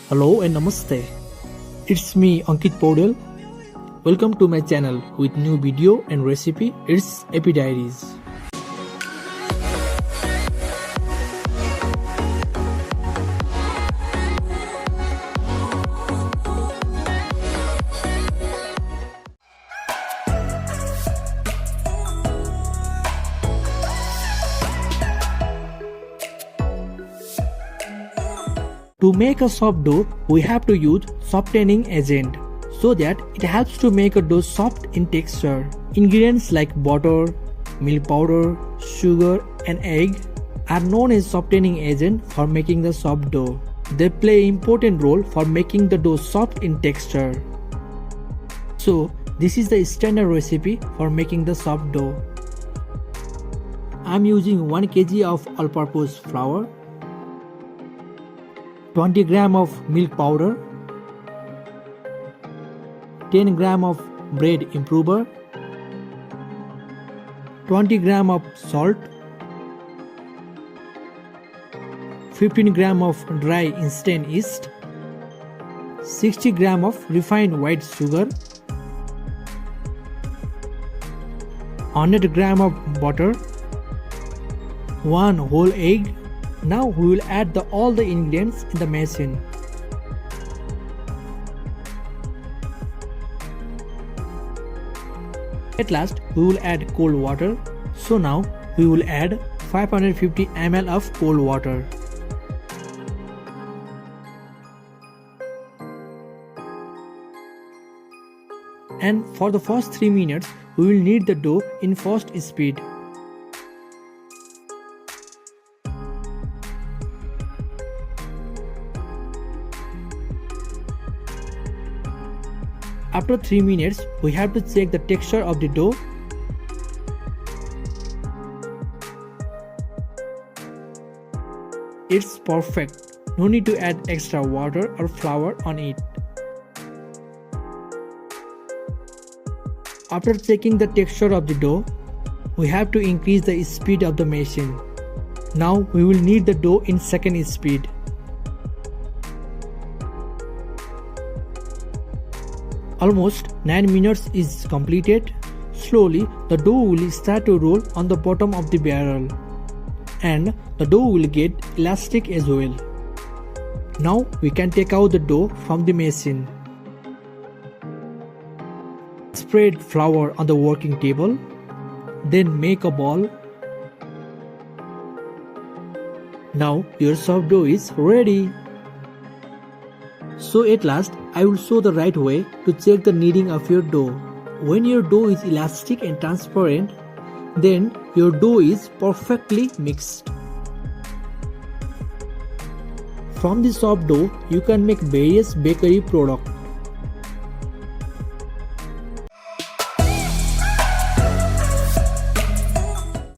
Hello and namaste. It's me Ankit Podel. Welcome to my channel with new video and recipe. It's Epi Diaries. To make a soft dough, we have to use softening agent so that it helps to make a dough soft in texture. Ingredients like butter, milk powder, sugar and egg are known as softening agent for making the soft dough. They play an important role for making the dough soft in texture. So, this is the standard recipe for making the soft dough. I am using 1 kg of all-purpose flour, 20 gram of milk powder, 10 gram of bread improver, 20 gram of salt, 15 gram of dry instant yeast, 60 gram of refined white sugar, 100 gram of butter, 1 whole egg. Now we will add all the ingredients in the machine. At last we will add cold water. So now we will add 550 ml of cold water. And for the first 3 minutes we will knead the dough in fast speed. After 3 minutes, we have to check the texture of the dough. It's perfect. No need to add extra water or flour on it. After checking the texture of the dough, we have to increase the speed of the machine. Now we will knead the dough in second speed. Almost 9 minutes is completed. Slowly the dough will start to roll on the bottom of the barrel and the dough will get elastic as well. Now we can take out the dough from the machine. Spread flour on the working table. Then make a ball. Now your soft dough is ready. So at last, I will show the right way to check the kneading of your dough. When your dough is elastic and transparent, then your dough is perfectly mixed. From the soft dough, you can make various bakery products.